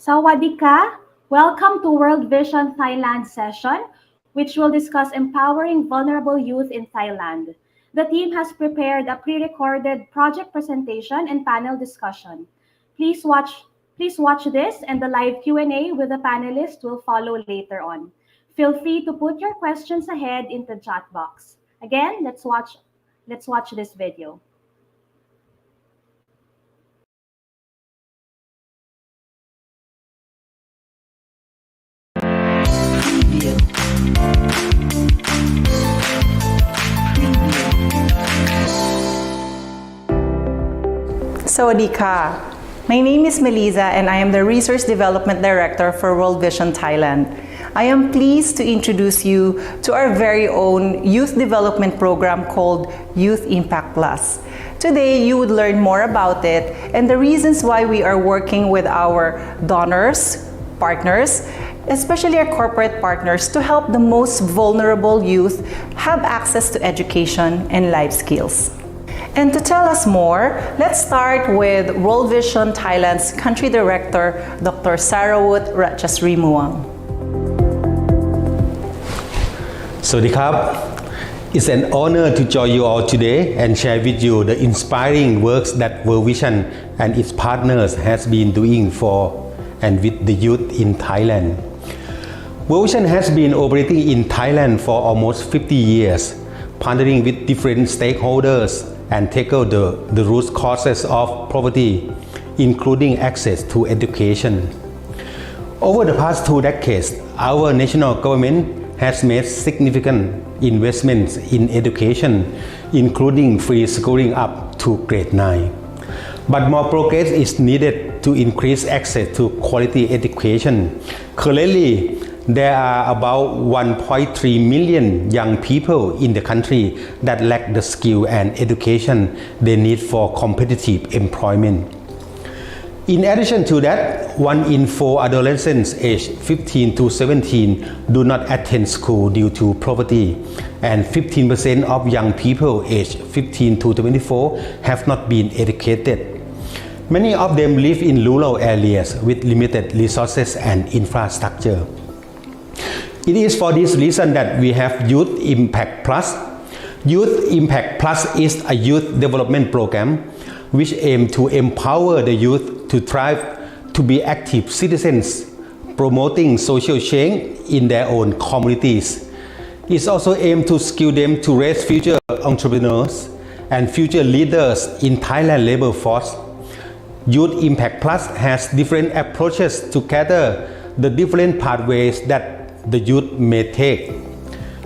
Sawadee-ka! Welcome to World Vision Thailand session, which will discuss empowering vulnerable youth in Thailand. The team has prepared a pre-recorded project presentation and panel discussion. Please watch this, and the live Q&A with the panelists will follow later on. Feel free to put your questions ahead in the chat box. Again, let's watch this video. Sawadee ka. My name is Melissa and I am the Resource Development Director for World Vision Thailand. I am pleased to introduce you to our very own youth development program called Youth Impact Plus. Today, you would learn more about it and the reasons why we are working with our donors, partners, especially our corporate partners, to help the most vulnerable youth have access to education and life skills. And to tell us more, let's start with World Vision Thailand's Country Director, Dr. Sarawut Ratchasrimuang. Sawadee krab. It's an honor to join you all today and share with you the inspiring works that World Vision and its partners has been doing for and with the youth in Thailand. World Vision has been operating in Thailand for almost 50 years, partnering with different stakeholders and tackle the root causes of poverty, including access to education. Over the past 2 decades, our national government has made significant investments in education, including free schooling up to grade 9. But more progress is needed to increase access to quality education. Currently, there are about 1.3 million young people in the country that lack the skill and education they need for competitive employment. In addition to that, 1 in 4 adolescents aged 15 to 17 do not attend school due to poverty, and 15% of young people aged 15 to 24 have not been educated. Many of them live in rural areas with limited resources and infrastructure. It is for this reason that we have Youth Impact Plus. Youth Impact Plus is a youth development program which aims to empower the youth to thrive, to be active citizens, promoting social change in their own communities. It also aims to skill them to raise future entrepreneurs and future leaders in Thailand labor force. Youth Impact Plus has different approaches to gather the different pathways that the youth may take.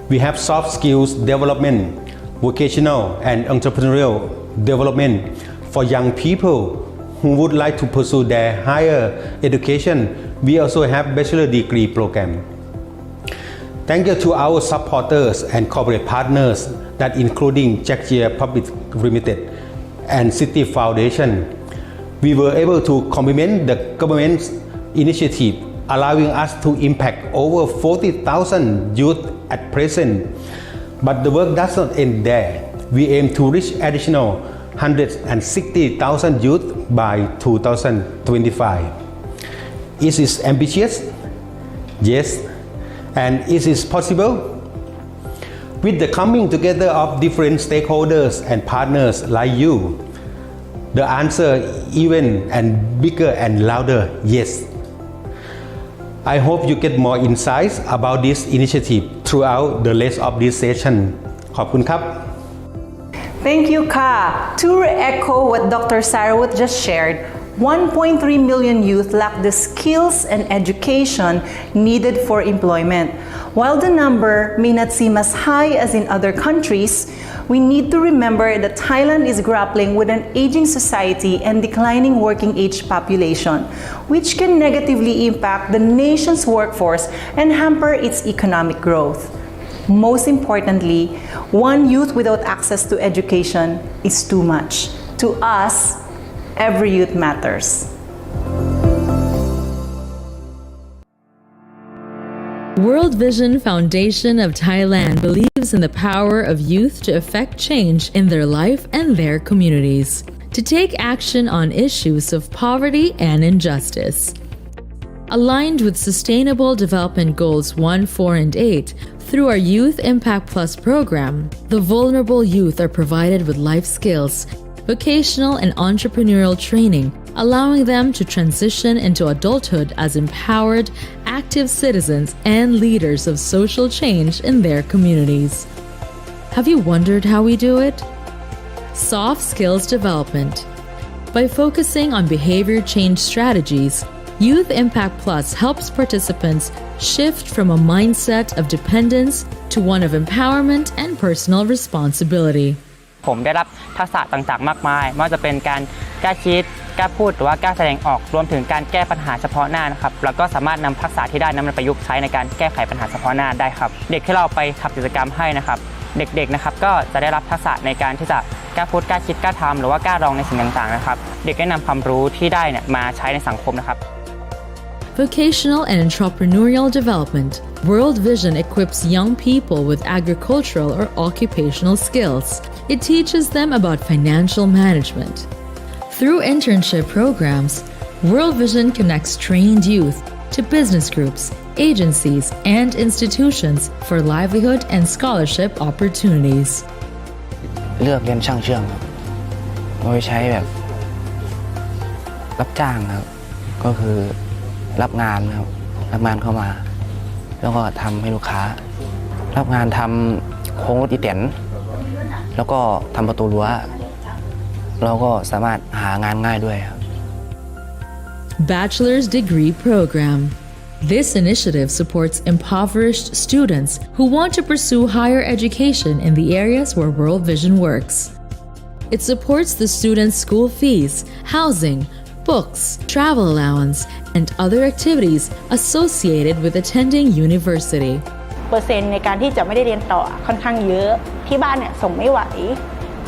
We have soft skills development, vocational and entrepreneurial development for young people who would like to pursue their higher education. We also have bachelor degree program. Thank you to our supporters and corporate partners that including Jackyear Public Limited and City Foundation. We were able to complement the government's initiative, allowing us to impact over 40,000 youth at present. But the work does not end there. We aim to reach additional 160,000 youth by 2025. Is it ambitious? Yes. And is it possible? With the coming together of different stakeholders and partners like you, the answer even and bigger and louder, yes. I hope you get more insights about this initiative throughout the rest of this session. ขอบคุณครับ Thank you, Ka. To echo what Dr. Sarawut just shared, 1.3 million youth lack the skills and education needed for employment. While the number may not seem as high as in other countries, we need to remember that Thailand is grappling with an aging society and declining working age population, which can negatively impact the nation's workforce and hamper its economic growth. Most importantly, one youth without access to education is too much. To us, every youth matters. World Vision Foundation of Thailand believes in the power of youth to effect change in their life and their communities, to take action on issues of poverty and injustice. Aligned with Sustainable Development Goals 1, 4, and 8, through our Youth Impact Plus program, the vulnerable youth are provided with life skills, vocational and entrepreneurial training, allowing them to transition into adulthood as empowered, active citizens and leaders of social change in their communities. Have you wondered how we do it? Soft skills development. By focusing on behavior change strategies, Youth Impact Plus helps participants shift from a mindset of dependence to one of empowerment and personal responsibility. ผมได้รับทักษะต่างๆมากมายไม่ว่าจะเป็นการกล้าคิดกล้าพูดหรือว่ากล้าแสดงออกรวมถึงการแก้ปัญหาเฉพาะหน้านะครับแล้วก็สามารถนำทักษะที่ได้นั้นมาประยุกต์ใช้ในการแก้ไขปัญหาเฉพาะหน้าได้ครับเด็กที่เราไปทำกิจกรรมให้นะครับเด็กๆนะครับก็จะได้รับทักษะในการที่จะกล้าพูดกล้าคิดกล้าทำหรือว่ากล้าลองในสิ่งต่างๆนะครับเด็กได้นำความรู้ที่ได้เนี่ยมาใช้ในสังคมนะครับ Vocational and Entrepreneurial Development. World Vision equips young people with agricultural or occupational skills. It teaches them about financial management. Through internship programs, World Vision connects trained youth to business groups, agencies, and institutions for livelihood and scholarship opportunities. เลือกเรียนช่างเชื่อมครับโดยใช้แบบรับจ้างครับก็คือรับงานครับรับงานเข้ามาแล้วก็ทำให้ลูกค้ารับงานทำโค้งรถอีแตนแล้วก็ทำประตูรั้วเราก็สามารถหางานง่ายด้วยครับ Bachelor's Degree Program. This initiative supports impoverished students who want to pursue higher education in the areas where World Vision works. It supports the students' school fees, housing, books, travel allowance, and other activities associated with attending university. เปอร์เซ็นต์ในการที่จะไม่ได้เรียนต่อค่อนข้างเยอะที่บ้านเนี่ยส่งไม่ไหว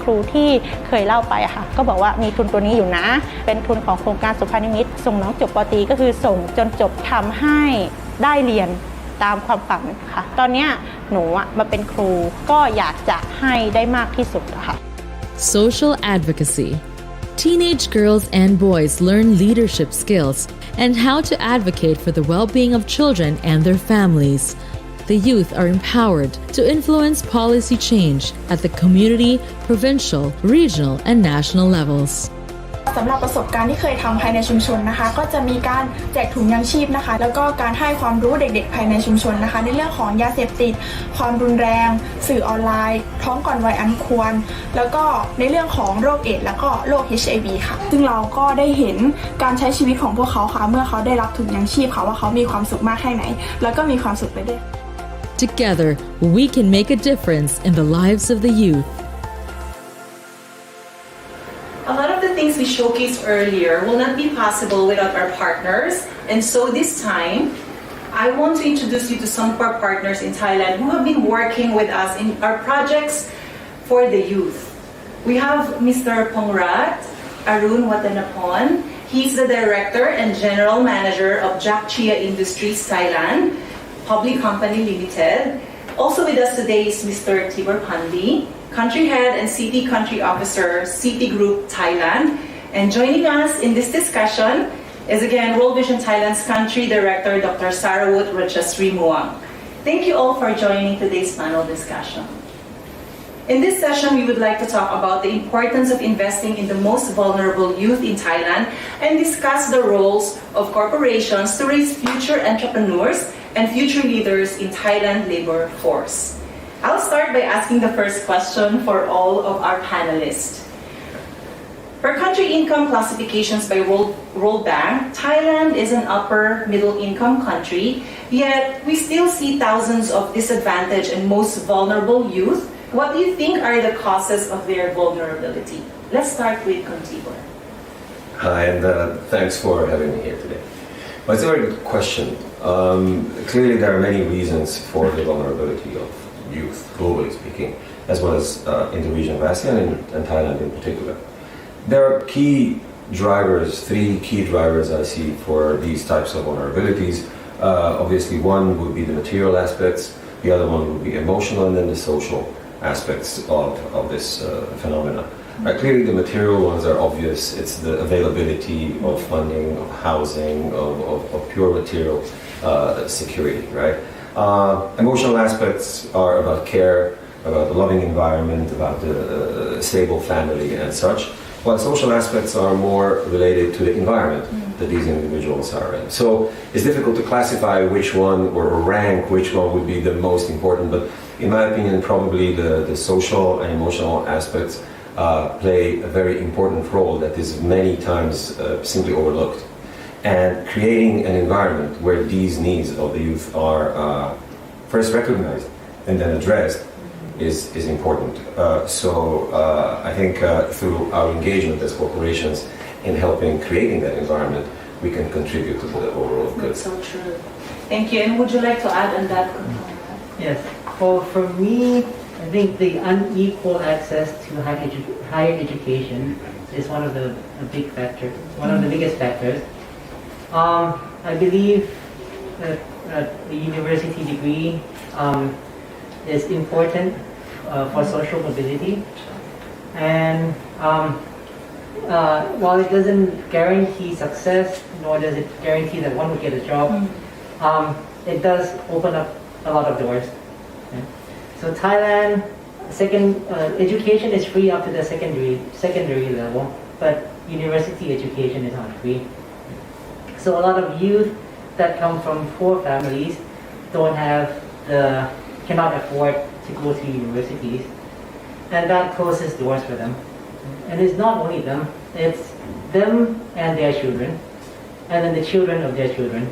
ครูที่เคยเล่าไปค่ะก็บอกว่ามีทุนตัวนี้อยู่นะเป็นทุนของโครงการสุภานิมิตส่งน้องจบป.ตรีก็คือส่งจนจบทำให้ได้เรียนตามความฝันค่ะตอนนี้หนูมาเป็นครูก็อยากจะให้ได้มากที่สุดค่ะ Social Advocacy. Teenage girls and boys learn leadership skills and how to advocate for the well-being of children and their families. The youth are empowered to influence policy change at the community, provincial, regional, and national levels. สำหรับประสบการณ์ที่เคยทำภายในชุมชนนะคะก็จะมีการแจกถุงยังชีพนะคะแล้วก็การให้ความรู้เด็กๆภายในชุมชนนะคะในเรื่องของยาเสพติดความรุนแรงสื่อออนไลน์ท้องก่อนวัยอันควรแล้วก็ในเรื่องของโรคเอดส์แล้วก็โรค HIV ค่ะซึ่งเราก็ได้เห็นการใช้ชีวิตของพวกเขาค่ะเมื่อเขาได้รับถุงยังชีพค่ะว่าเขามีความสุขมากแค่ไหนแล้วก็มีความสุขไปด้วย Together, we can make a difference in the lives of the youth. A lot of the things we showcased earlier will not be possible without our partners, and so this time, I want to introduce you to some of our partners in Thailand who have been working with us in our projects for the youth. We have Mr. Pongrat Arun Watanapon. He's the Director and General Manager of Jakchia Industries Thailand, Public Company Limited. Also with us today is Mr. Tibor Pandi, Country Head and City Country Officer, City Group Thailand. And joining us in this discussion is again World Vision Thailand's Country Director, Dr. Sarawut Rajasri Muang. Thank you all for joining today's panel discussion. In this session, we would like to talk about the importance of investing in the most vulnerable youth in Thailand and discuss the roles of corporations to raise future entrepreneurs and future leaders in Thailand labor force. I'll start by asking the first question for all of our panelists. Per country income classifications by World Bank, Thailand is an upper middle income country, yet we still see thousands of disadvantaged and most vulnerable youth. What do you think are the causes of their vulnerability? Let's start with Kontibor. Hi, and thanks for having me here today. Well, it's a very good question. Clearly, there are many reasons for the vulnerability of youth, globally speaking, as well as in the region of ASEAN and Thailand in particular. There are key drivers, three key drivers I see for these types of vulnerabilities. Obviously, one would be the material aspects, the other one would be emotional, and then the social aspects of this phenomena. Clearly, the material ones are obvious. It's the availability of funding, of housing, of pure material security, right? Emotional aspects are about care, about the loving environment, about the stable family and such, while social aspects are more related to the environment that these individuals are in. So it's difficult to classify which one or rank which one would be the most important, but in my opinion, probably the social and emotional aspects play a very important role that is many times simply overlooked. And creating an environment where these needs of the youth are first recognized and then addressed is important. So I think through our engagement as corporations in helping creating that environment, we can contribute to the overall good. That's so true. Thank you. And would you like to add on that component? Yes. For me, I think the unequal access to higher education is one of the big factors, one of the biggest factors. I believe that the university degree is important for social mobility, and while it doesn't guarantee success, nor does it guarantee that one will get a job, it does open up a lot of doors. Okay? So Thailand, education is free up to the secondary level, but university education is not free. So a lot of youth that come from poor families cannot afford to go to universities, and that closes doors for them. And it's not only them, it's them and their children, and then the children of their children.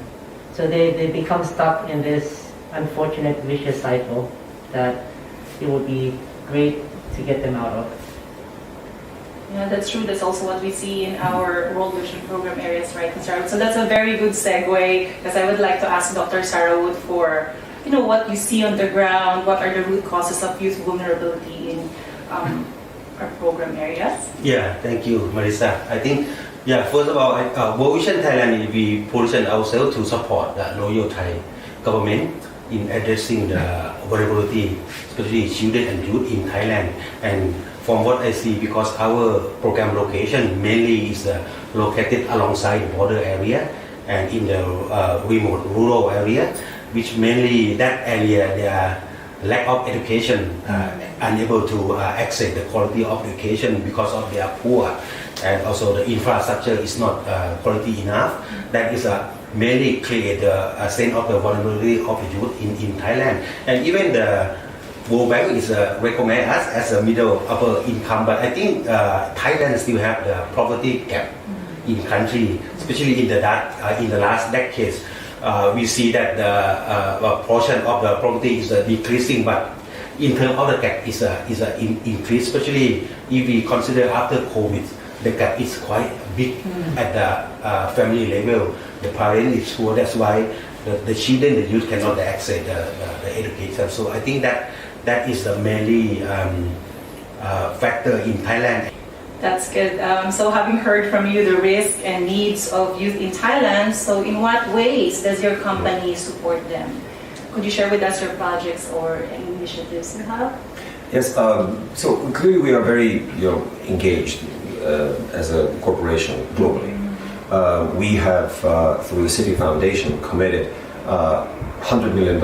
So they become stuck in this unfortunate vicious cycle that it would be great to get them out of. Yeah, that's true. That's also what we see in our World Vision program areas, right, Sarah? So that's a very good segue, because I would like to ask Dr. Sarah Wood for, what you see on the ground, what are the root causes of youth vulnerability in our program areas? Yeah, thank you, Marisa. I think, first of all, World Vision Thailand, we position ourselves to support the loyal Thai government in addressing the vulnerability, especially children and youth in Thailand. And from what I see, because our program location mainly is located alongside the border area and in the remote rural area, which mainly that area they are lack of education, unable to access the quality of education because of they are poor, and also the infrastructure is not quality enough. That is mainly create a sense of the vulnerability of the youth in Thailand. And even the World Bank is recommend us as a middle upper income, but I think Thailand still have the poverty gap in country, especially in the last decades. We see that the portion of the poverty is decreasing, but in terms of the gap is increase, especially if we consider after COVID, the gap is quite big at the family level. The parent is poor, that's why the children, the youth cannot access the education. So I think that is the mainly factor in Thailand. That's good. So having heard from you the risk and needs of youth in Thailand, so in what ways does your company support them? Could you share with us your projects or any initiatives you have? Yes, so clearly we are very engaged as a corporation globally. We have, through the City Foundation, committed $100 million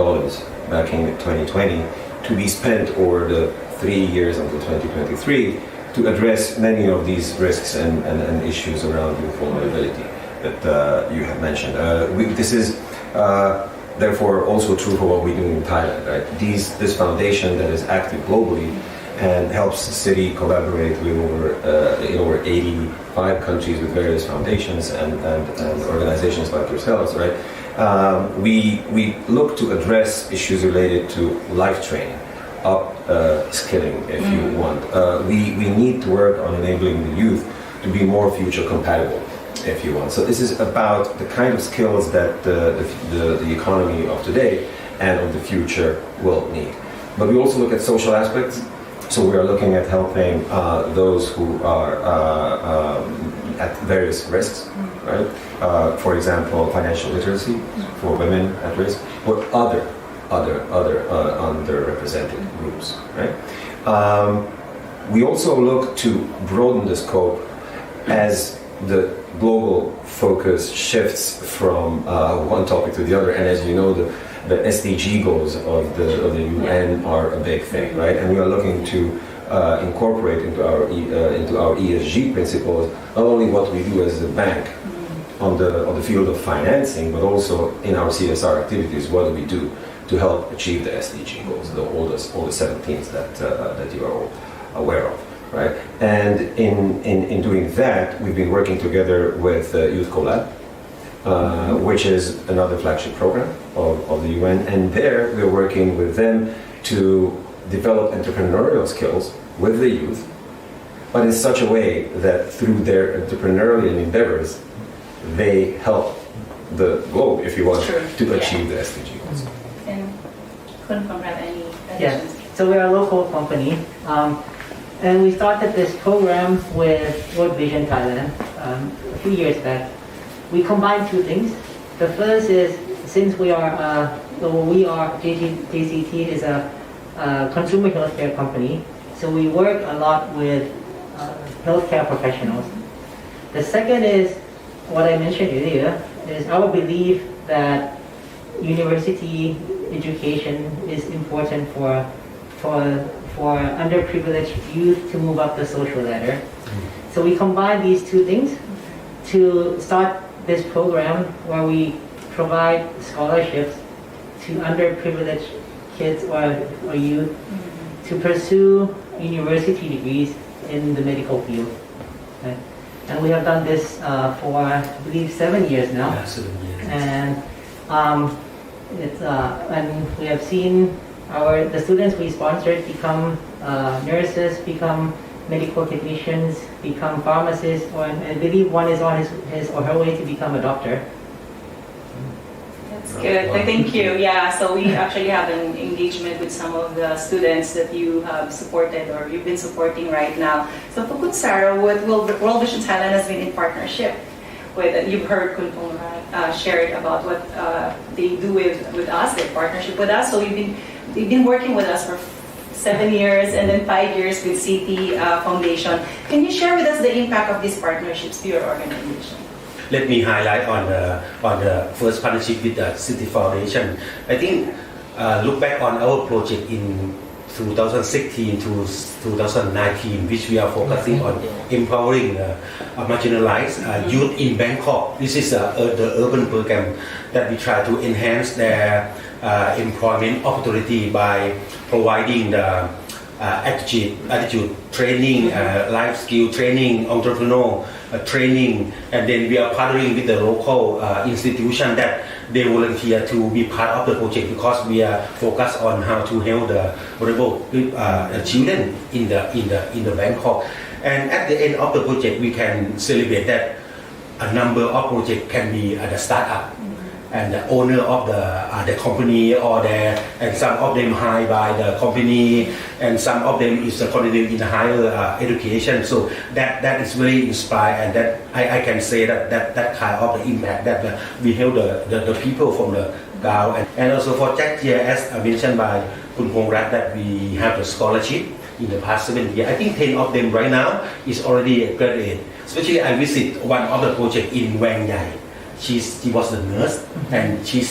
back in 2020 to be spent over the 3 years until 2023 to address many of these risks and issues around youth vulnerability that you have mentioned. This is therefore also true for what we do in Thailand, right? This foundation that is active globally and helps the city collaborate with over 85 countries with various foundations and organizations like yourselves, right? We look to address issues related to life training, skilling, if you want. We need to work on enabling the youth to be more future compatible, if you want. So this is about the kind of skills that the economy of today and of the future will need. But we also look at social aspects. So we are looking at helping those who are at various risks, right? For example, financial literacy for women at risk, or other underrepresented groups, right? we also look to broaden the scope as the global focus shifts from one topic to the other. And as you know, the SDG goals of the UN are a big thing, right? And we are looking to incorporate into our ESG principles not only what we do as a bank on the field of financing, but also in our CSR activities. What do we do to help achieve the SDG goals, all the 17s that you are all aware of, right? And in doing that, we've been working together with Youth Collab, which is another flagship program of the UN, and there we're working with them to develop entrepreneurial skills with the youth, but in such a way that through their entrepreneurial endeavors, they help the globe, if you want, to achieve the SDG goals. And couldn't Conrad any Yeah, additions? so we're a local company, and we started this program with World Vision Thailand a few years back. We combined two things. The first is, since we are JCT is a consumer healthcare company, so we work a lot with healthcare professionals. The second is, what I mentioned earlier, is our belief that university education is important for underprivileged youth to move up the social ladder. So we combine these two things to start this program where we provide scholarships to underprivileged kids or youth to pursue university degrees in the medical field. Right? And we have done this for, I believe, 7 years now. Yeah, 7 years. And and we have seen the students we sponsored become nurses, become medical technicians, become pharmacists, or I believe one is on his or her way to become a doctor. That's good. Thank you. Yeah, so we actually have an engagement with some of the students that you have supported or you've been supporting right now. So Pukut Sarah, with World Vision Thailand has been in partnership with, you've heard Kun Pongrat shared about what they do with us, their partnership with us. So you've been working with us for 7 years and then 5 years with City Foundation. Can you share with us the impact of these partnerships to your organization? Let me highlight on the first partnership with the City Foundation. I think look back on our project in 2016 to 2019, which we are focusing on empowering marginalized youth in Bangkok. This is the urban program that we try to enhance their employment opportunity by providing the attitude training, life skill training, entrepreneurial training, and then we are partnering with the local institution that they volunteer to be part of the project because we are focused on how to help the vulnerable children in the Bangkok. And at the end of the project, we can celebrate that a number of projects can be the startup. And the owner of the company and some of them hired by the company, and some of them is continuing in higher education. So that is very inspiring, and that I can say that kind of the impact that we help the people from the ground. And also for Jack here, as mentioned by Kun Pongrat, that we have the scholarship in the past 7 years. I think 10 of them right now is already graduate. Especially I visit one of the project in Wang Yai. She was the nurse, and she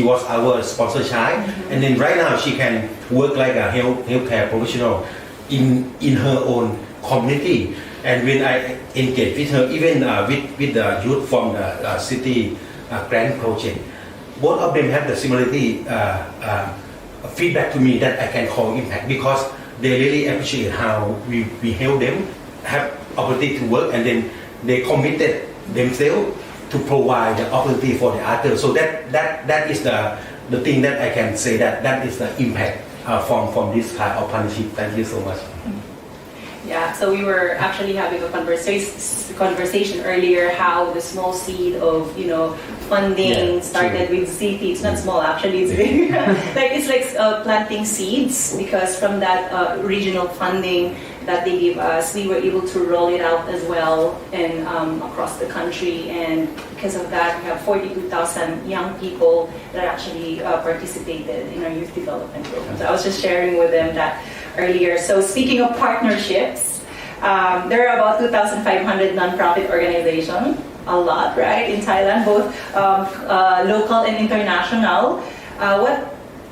was our sponsor child, and then right now she can work like a healthcare professional in her own community. And when I engage with her, even with the youth from the city grant project, both of them have the similarity feedback to me that I can call impact, because they really appreciate how we help them have opportunity to work, and then they committed themselves to provide the opportunity for the others. So that is the thing that I can say that is the impact from this kind of partnership. Thank you so much. Yeah, so we were actually having a conversation earlier how the small seed of funding started with City. It's not small, actually, it's big. it's like planting seeds, because from that regional funding that they gave us, we were able to roll it out as well and across the country. And because of that, we have 42,000 young people that actually participated in our youth development program. So I was just sharing with them that earlier. So speaking of partnerships, there are about 2,500 nonprofit organizations, a lot, right, in Thailand, both local and international.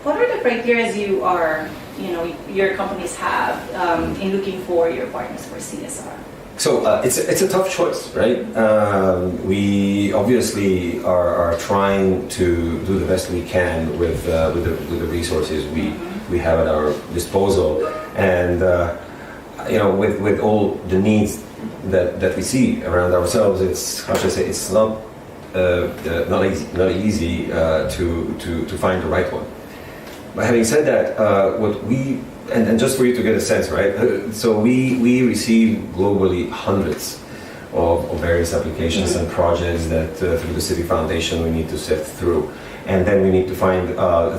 What are the criteria your companies have in looking for your partners for CSR? So it's a tough choice, right? We obviously are trying to do the best we can with the resources we have at our disposal, and with all the needs that we see around ourselves, it's how should I say, it's not easy to find the right one. But having said that, what we and just for you to get a sense, right? So we receive globally hundreds of various applications and projects that through the City Foundation we need to sift through, and then we need to find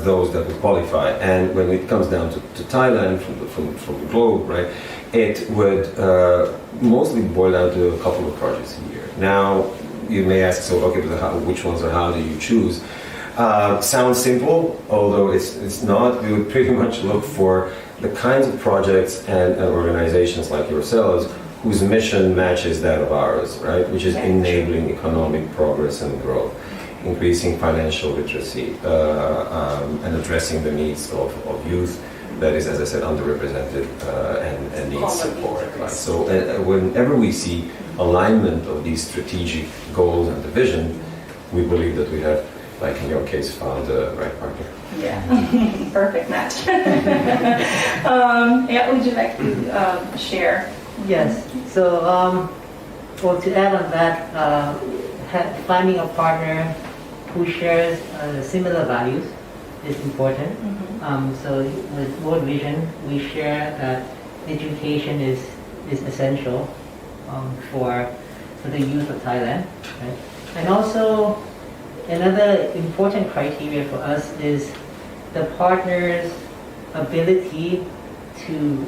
those that would qualify. And when it comes down to Thailand from the globe, right, it would mostly boil down to a couple of projects a year. Now you may ask, so okay, but which ones or how do you choose? Sounds simple, although it's not. We would pretty much look for the kinds of projects and organizations like yourselves whose mission matches that of ours, right? Which is enabling economic progress and growth, increasing financial literacy, and addressing the needs of youth that is, as I said, underrepresented and needs support. Right? So whenever we see alignment of these strategic goals and the vision, we believe that we have, like in your case, found the right partner. Yeah, perfect match. Would you like to share? Yes. So, to add on that, finding a partner who shares similar values is important. So, with World Vision, we share that education is essential for the youth of Thailand, right? And also, another important criteria for us is the partner's ability to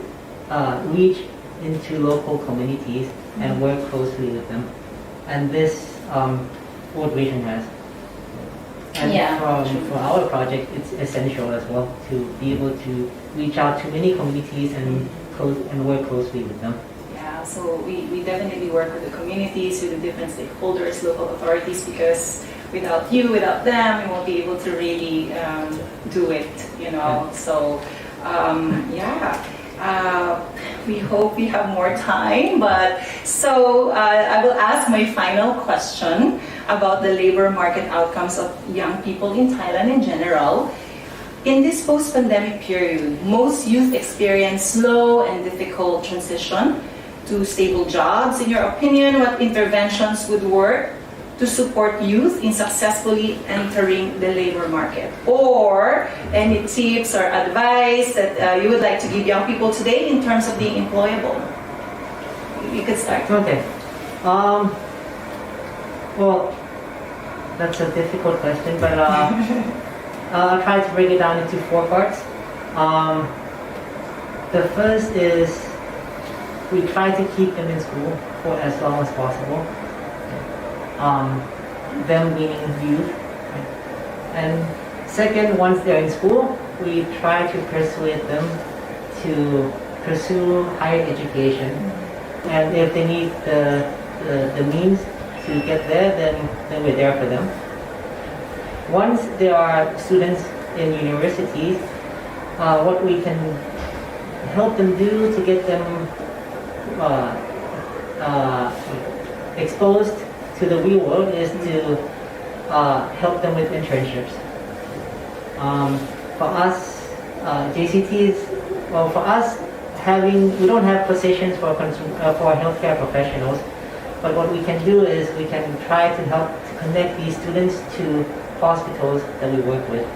reach into local communities and work closely with them. And this World Vision has. And for our project, it's essential as well to be able to reach out to many communities and work closely with them. Yeah, so we definitely work with the communities, with the different stakeholders, local authorities, because without them, we won't be able to really do it, So, we hope we have more time, but so I will ask my final question about the labor market outcomes of young people in Thailand in general. In this post-pandemic period, most youth experience slow and difficult transition to stable jobs. In your opinion, what interventions would work to support youth in successfully entering the labor market? Or any tips or advice that you would like to give young people today in terms of being employable? You could start. Okay. Well, that's a difficult question, but I'll try to break it down into 4 parts. The first is we try to keep them in school for as long as possible. Them meaning youth. And second, once they're in school, we try to persuade them to pursue higher education. And if they need the means to get there, then we're there for them. Once there are students in universities, what we can help them do to get them exposed to the real world is to help them with internships. For us, JCTs, well, for us, we don't have positions for healthcare professionals, but what we can do is we can try to help to connect these students to hospitals that we work with.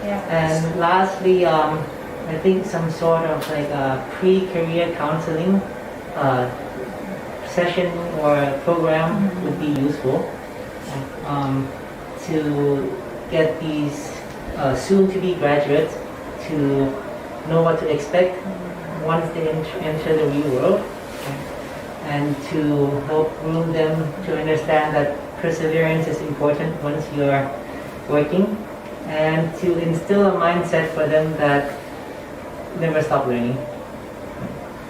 And lastly, I think some sort of like a pre-career counseling session or program would be useful to get these soon-to-be graduates to know what to expect once they enter the real world, and to help groom them to understand that perseverance is important once you're working, and to instill a mindset for them that never stop learning.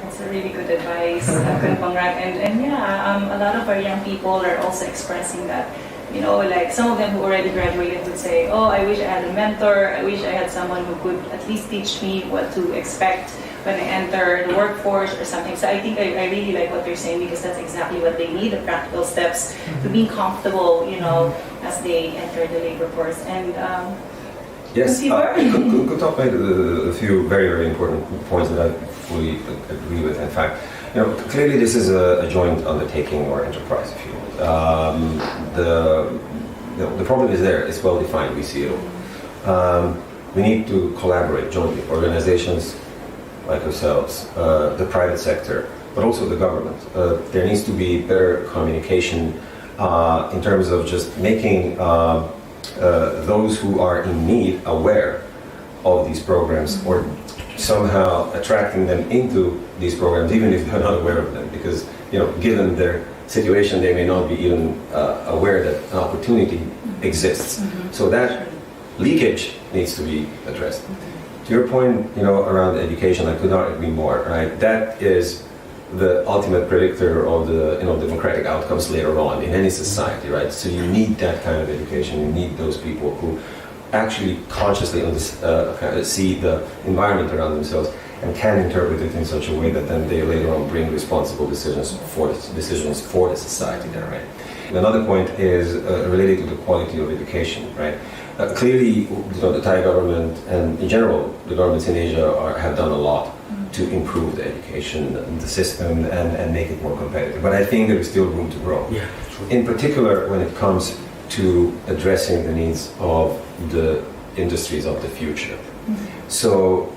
That's a really good advice, Kun Pangrag. And yeah, a lot of our young people are also expressing that. You know, like some of them who already graduated would say, oh, I wish I had a mentor. I wish I had someone who could at least teach me what to expect when I enter the workforce or something. So I think I really like what you're saying, because that's exactly what they need, the practical steps to be comfortable, you know, as they enter the labor force. And yes, could talk about a few very, very important points that I fully agree with. In fact, you know, clearly this is a joint undertaking or enterprise, if you will. The problem is there. It's well defined. We see it all. We need to collaborate jointly. Organizations like ourselves, the private sector, but also the government. There needs to be better communication in terms of just making those who are in need aware of these programs, or somehow attracting them into these programs, even if they're not aware of them, because, you know, given their situation, they may not be even aware that an opportunity exists. So that leakage needs to be addressed. To your point, you know, around education, I could not agree more. Right, that is the ultimate predictor of the, you know, democratic outcomes later on in any society. Right, so you need that kind of education. You need those people who actually consciously see the environment around themselves and can interpret it in such a way that then they later on bring responsible decisions for the society there, right? Another point is related to the quality of education, right? Clearly, you know, the Thai government and in general the governments in Asia have done a lot to improve the education, the system, and make it more competitive. But I think there is still room to grow. Yeah, true. In particular, when it comes to addressing the needs of the industries of the future. So,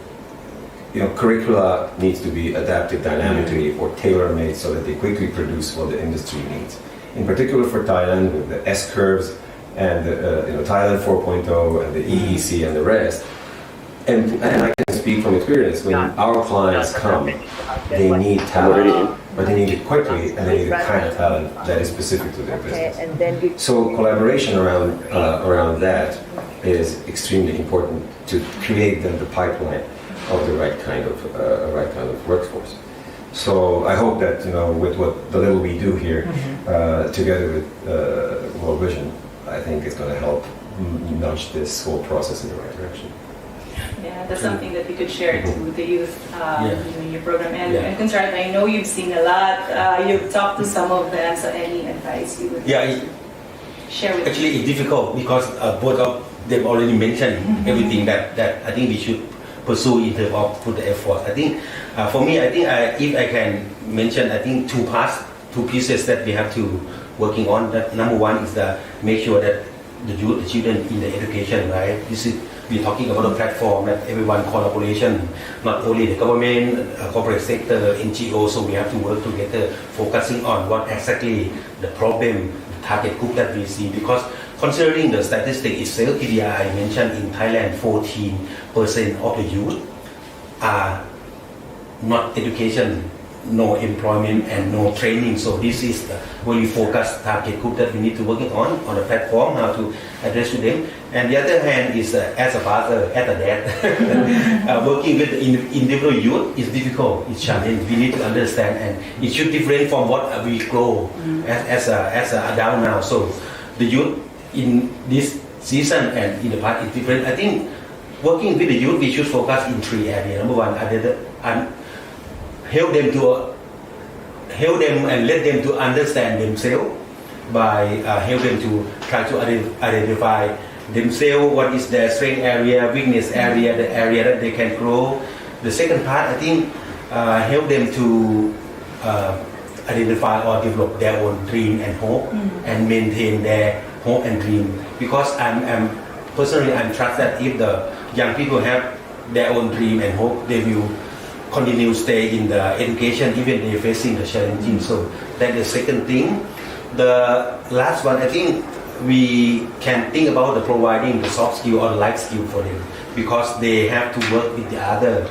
you know, curricula needs to be adapted dynamically or tailor-made so that they quickly produce what the industry needs. In particular for Thailand, with the S-curves and you know, Thailand 4.0 and the EEC and the rest. And I can speak from experience, when our clients come, they need talent, but they need it quickly, and they need the kind of talent that is specific to their business. So collaboration around that is extremely important to create then the pipeline of the right kind of workforce. So I hope that, you know, with what the little we do here, together with World Vision, I think it's going to help nudge this whole process in the right direction. Yeah, that's something that you could share to the youth in your program. And Conrad, I know you've seen a lot. You've talked to some of them. So any advice you would share with Actually, it's difficult because both of them already mentioned everything that I think we should pursue in terms of put the effort. I think for me, I think if I can mention, I think two pieces that we have to working on. That number one is the make sure that the youth, the children in the education, right? We're talking about a platform that everyone collaboration, not only the government, corporate sector, NGO. So we have to work together, focusing on what exactly the problem, the target group that we see. Because considering the statistic itself, PDI mentioned in Thailand, 14% of the youth are not education, no employment and no training. So this is the really focused target group that we need to work on the platform, how to address to them. And the other hand is as a father, as a dad, working with the individual youth is difficult, it's challenging. We need to understand, and it should different from what we grow as a adult now. So the youth in this season and in the past is different. I think working with the youth, we should focus in three areas. Number one, help them and let them to understand themselves by help them to try to identify themselves, what is their strength area, weakness area, the area that they can grow. The second part, I think, help them to identify or develop their own dream and hope and maintain their hope and dream. Because I'm personally trust that if the young people have their own dream and hope, they will continue stay in the education even they're facing the challenging. So that's the second thing. The last one, I think we can think about the providing the soft skill or life skill for them, because they have to work with the other,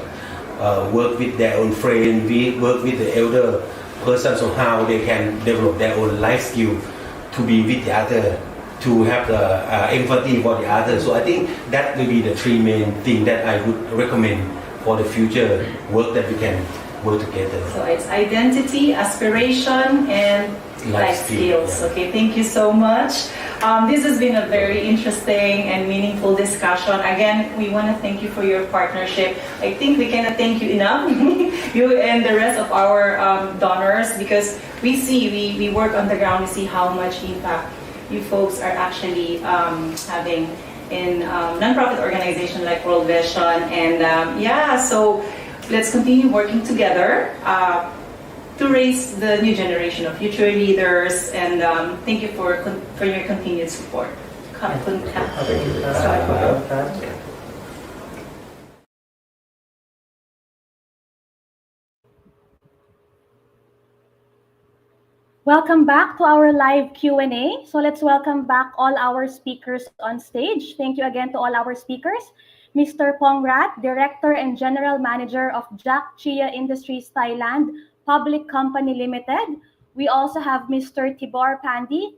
work with their own friend, work with the elder person, so how they can develop their own life skill to be with the other, to have the empathy for the other. So I think that will be the three main things that I would recommend for the future work that we can work together. So it's identity, aspiration, and life skills. Yeah. Okay, thank you so much. This has been a very interesting and meaningful discussion. Again, we want to thank you for your partnership. I think we cannot thank you enough, you and the rest of our donors, because we see, we work on the ground, we see how much impact you folks are actually having in nonprofit organization like World Vision. And so let's continue working together to raise the new generation of future leaders, and thank you for your continued support. Thank you. Welcome back to our live Q&A. So let's welcome back all our speakers on stage. Thank you again to all our speakers. Mr. Pongrat, Director and General Manager of Jack Chia Industries Thailand Public Company Limited. We also have Mr. Tibor Pandi,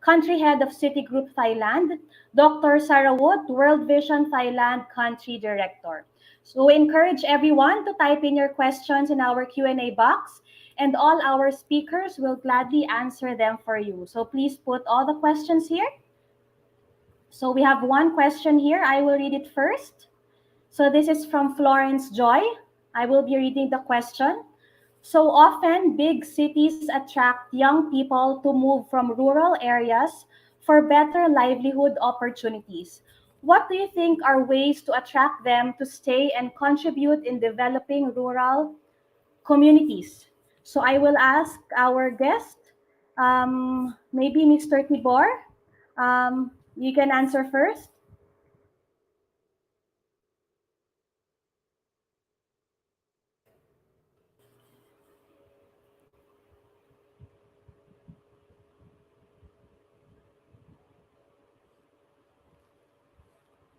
Country Head of Citigroup Thailand, Dr. Sarah Wood, World Vision Thailand Country Director. So we encourage everyone to type in your questions in our Q&A box, and all our speakers will gladly answer them for you. So please put all the questions here. So we have one question here. I will read it first. So this is from Florence Joy. I will be reading the question. So often, big cities attract young people to move from rural areas for better livelihood opportunities. What do you think are ways to attract them to stay and contribute in developing rural communities? So I will ask our guest, maybe Mr. Tibor, you can answer first.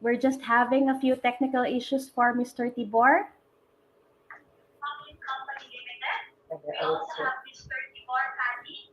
We're just having a few technical issues for Mr. Tibor. We also have Mr. Tibor Pandi.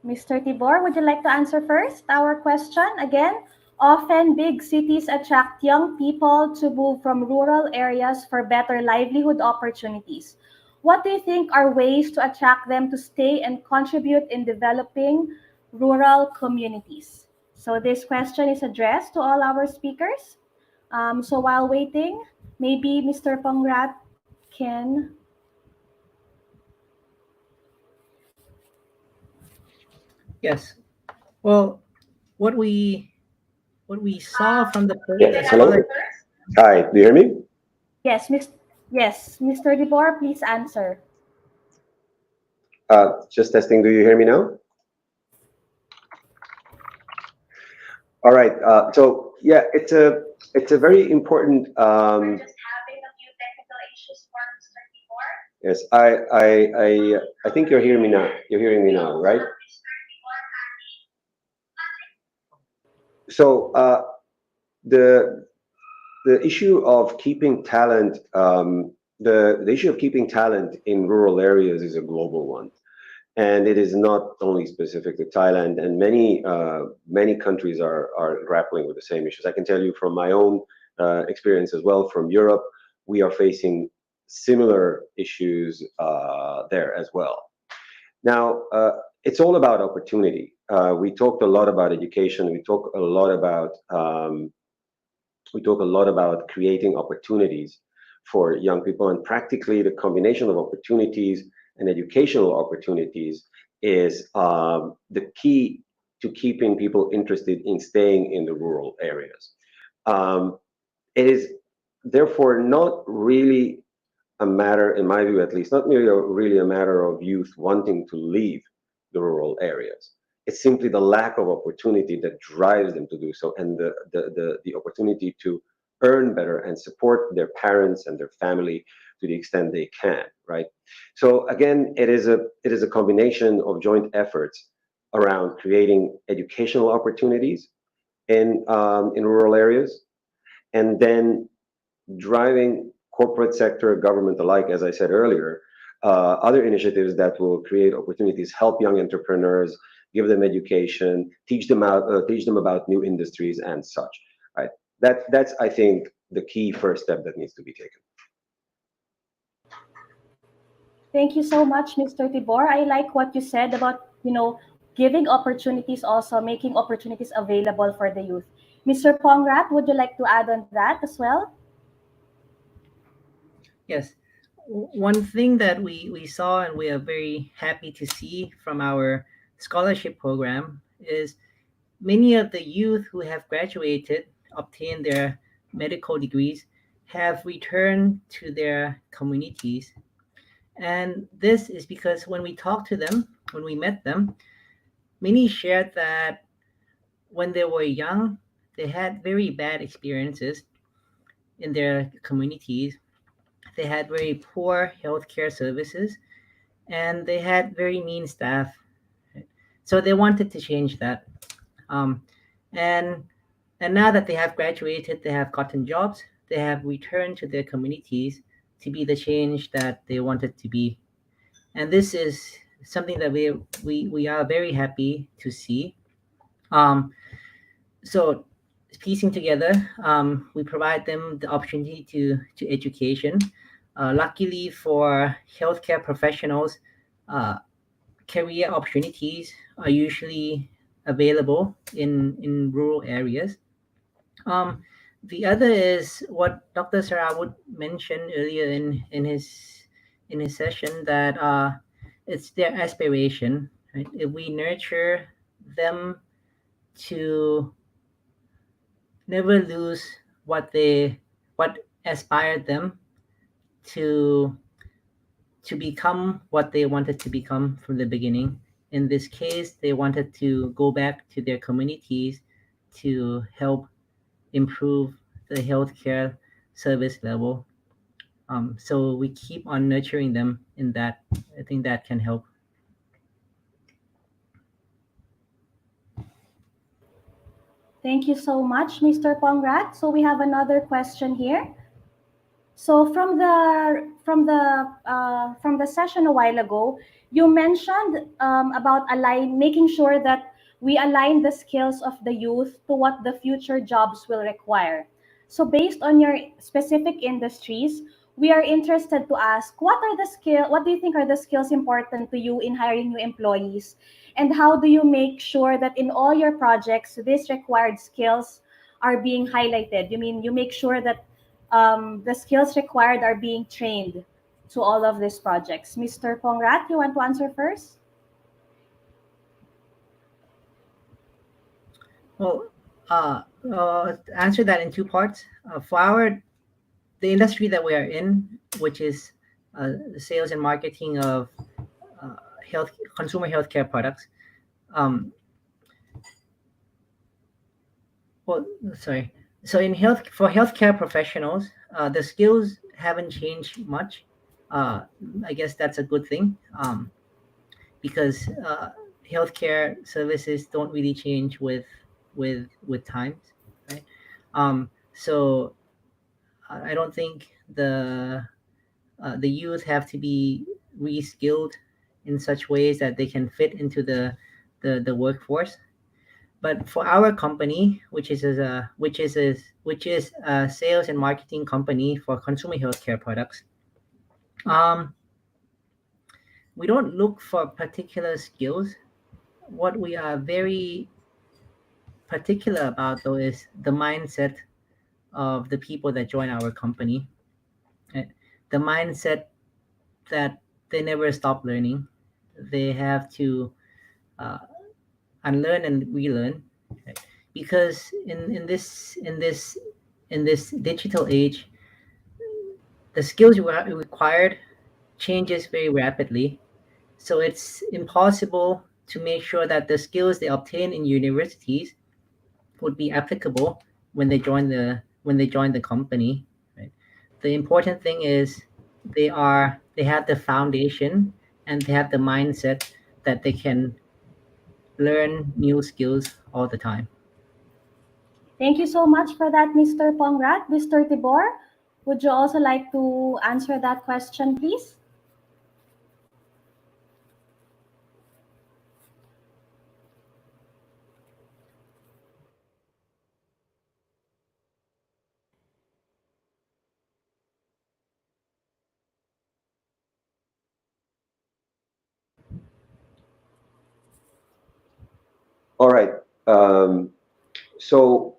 Mr. Tibor, would you like to answer first our question? Again, often big cities attract young people to move from rural areas for better livelihood opportunities. What do you think are ways to attract them to stay and contribute in developing rural communities? So this question is addressed to all our speakers. So while waiting, maybe Mr. Pongrat can... Yes. Well, what we saw from the Yes, hello. Hi, do you hear me? Yes, Mr. Tibor, please answer. Just testing. Do you hear me now? All right. So yeah, it's a very important. We're just having a few technical issues for Mr. Tibor. Yes, I think you're hearing me now. You're hearing me now, right? So the issue of keeping talent, the issue of keeping talent in rural areas is a global one, and it is not only specific to Thailand. And many countries are grappling with the same issues. I can tell you from my own experience as well from Europe, we are facing similar issues there as well. Now, it's all about opportunity. We talked a lot about education. We talk a lot about creating opportunities for young people, and practically the combination of opportunities and educational opportunities is the key to keeping people interested in staying in the rural areas. It is therefore not really a matter, in my view at least, not really a matter of youth wanting to leave the rural areas. It's simply the lack of opportunity that drives them to do so, and the opportunity to earn better and support their parents and their family to the extent they can, right? So again, it is a combination of joint efforts around creating educational opportunities in rural areas, and then driving corporate sector, government alike, as I said earlier, other initiatives that will create opportunities, help young entrepreneurs, give them education, teach them about new industries and such. Right. That's I think the key first step that needs to be taken. Thank you so much, Mr. Tibor. I like what you said about, giving opportunities, also making opportunities available for the youth. Mr. Pongrat, would you like to add on that as well? Yes. One thing that we saw and we are very happy to see from our scholarship program is many of the youth who have graduated, obtained their medical degrees, have returned to their communities. And this is because when we talked to them, when we met them, many shared that when they were young, they had very bad experiences in their communities. They had very poor healthcare services and they had very mean staff. So they wanted to change that. Um, and and now that they have graduated, they have gotten jobs, they have returned to their communities to be the change that they wanted to be. And this is something that we are very happy to see. Um, so piecing together, we provide them the opportunity to education. Luckily for healthcare professionals, career opportunities are usually available in rural areas. Um, the other is what Dr. Sarawut mentioned earlier in his session, that it's their aspiration. Right? If we nurture them to never lose what aspired them to become what they wanted to become from the beginning. In this case, they wanted to go back to their communities to help improve the healthcare service level. So we keep on nurturing them in that. I think that can help. Thank you so much, Mr. Pongrat. So we have another question here. So from the session a while ago, you mentioned about making sure that we align the skills of the youth to what the future jobs will require. So based on your specific industries, we are interested to ask what do you think are the skills important to you in hiring new employees, and how do you make sure that in all your projects these required skills are being highlighted? You mean you make sure that the skills required are being trained to all of these projects. Mr. Pongrat, you want to answer first? Well, answer that in two parts. For the industry that we are in, which is the sales and marketing of consumer healthcare products. Well, sorry. So for healthcare professionals, the skills haven't changed much. I guess that's a good thing, because healthcare services don't really change with times, right? So I don't think the youth have to be reskilled in such ways that they can fit into the workforce. But for our company, which is a sales and marketing company for consumer healthcare products, we don't look for particular skills. What we are very particular about, though, is the mindset of the people that join our company. The mindset that they never stop learning. They have to unlearn and relearn, right? Because in this digital age, the skills required changes very rapidly. So it's impossible to make sure that the skills they obtain in universities would be applicable when they join the company. Right? The important thing is they have the foundation and they have the mindset that they can learn new skills all the time. Thank you so much for that, Mr. Pongrat. Mr. Tibor, would you also like to answer that question, please? All right. So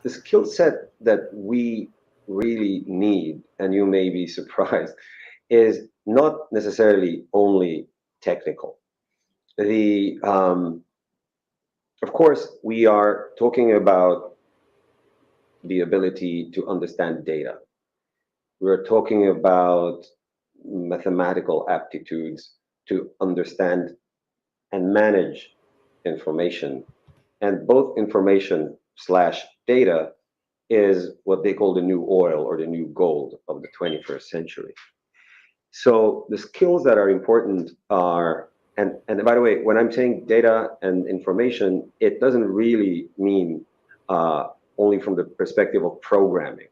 the skill set that we really need, and you may be surprised, is not necessarily only technical. Of course, we are talking about the ability to understand data. We're talking about mathematical aptitudes to understand and manage information. And both information slash data is what they call the new oil or the new gold of the 21st century. So the skills that are important are, and by the way, when I'm saying data and information, it doesn't really mean only from the perspective of programming.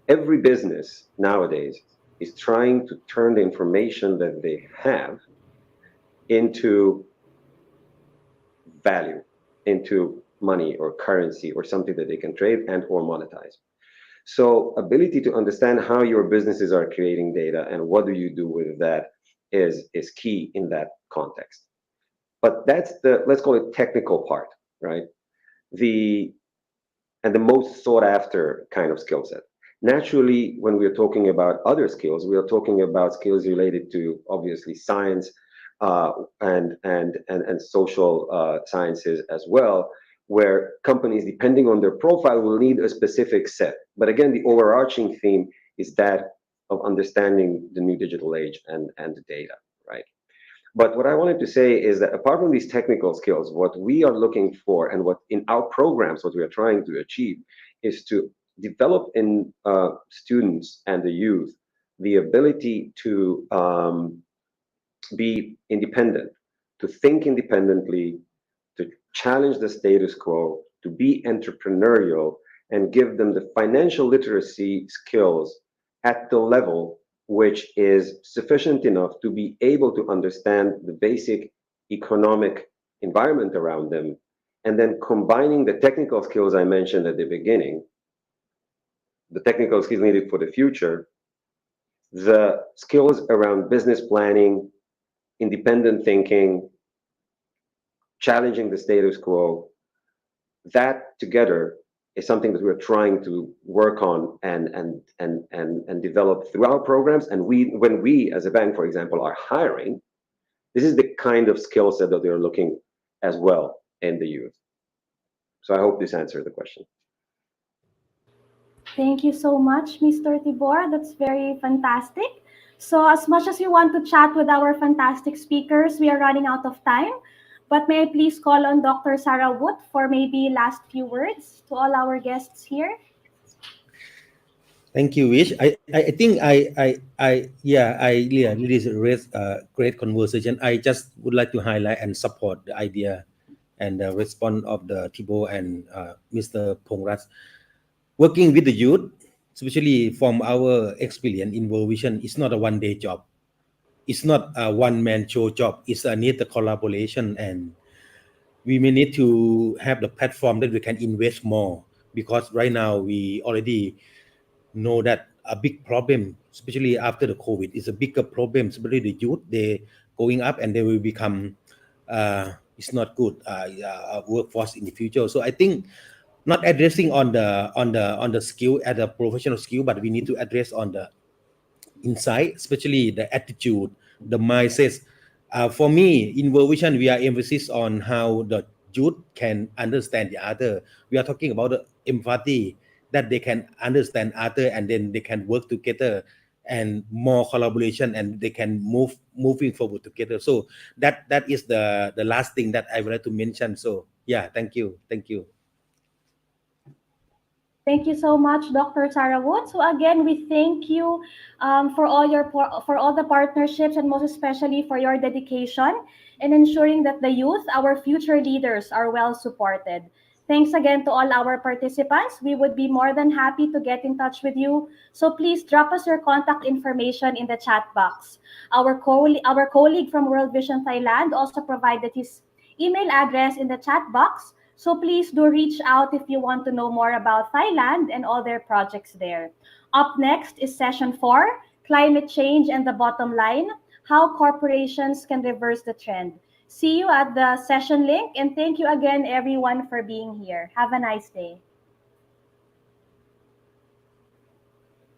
Every business nowadays is trying to turn the information that they have into value, into money or currency or something that they can trade and or monetize. So ability to understand how your businesses are creating data and what do you do with that is key in that context. But that's the, let's call it technical part, right? And the most sought after kind of skill set. Naturally, when we're talking about other skills, we are talking about skills related to obviously science and social sciences as well, where companies, depending on their profile, will need a specific set. But again, the overarching theme is that of understanding the new digital age and the data, right? But what I wanted to say is that apart from these technical skills, what we are looking for and what in our programs, what we are trying to achieve is to develop in students and the youth the ability to be independent, to think independently, to challenge the status quo, to be entrepreneurial, and give them the financial literacy skills at the level which is sufficient enough to be able to understand the basic economic environment around them, and then combining the technical skills I mentioned at the beginning, the technical skills needed for the future, the skills around business planning, independent thinking, challenging the status quo, that together is something that we're trying to work on and develop through our programs. And when we as a bank, for example, are hiring, this is the kind of skill set that they're looking as well in the youth. So I hope this answered the question. Thank you so much, Mr. Tibor. That's very fantastic. So as much as you want to chat with our fantastic speakers, we are running out of time. But may I please call on Dr. Sarah Wood for maybe last few words to all our guests here? Thank you, Wish. I think really raised a great conversation. I just would like to highlight and support the idea and the response of the Thibaut and Mr. Pongrat. Working with the youth, especially from our experience in World Vision, it's not a one-day job. It's not a one-man show job. It's a need the collaboration, and we may need to have the platform that we can invest more, because right now we already know that a big problem, especially after the COVID, is a bigger problem, especially the youth. They going up and they will become it's not good workforce in the future. So I think not addressing on the skill at a professional skill, but we need to address on the inside, especially the attitude, the mindset. For me, in World Vision, we are emphasis on how the youth can understand the other. We are talking about the empathy, that they can understand other and then they can work together and more collaboration and they can moving forward together. So that is the last thing that I would like to mention. So yeah, thank you. Thank you so much, Dr. Sarah Wood. So again, we thank you for all the partnerships and most especially for your dedication in ensuring that the youth, our future leaders, are well supported. Thanks again to all our participants. We would be more than happy to get in touch with you. So please drop us your contact information in the chat box. Our colleague from World Vision Thailand also provided his email address in the chat box. So please do reach out if you want to know more about Thailand and all their projects there. Up next is session 4, Climate Change and the Bottom Line, How Corporations Can Reverse the Trend. See you at the session link, and thank you again, everyone, for being here. Have a nice day.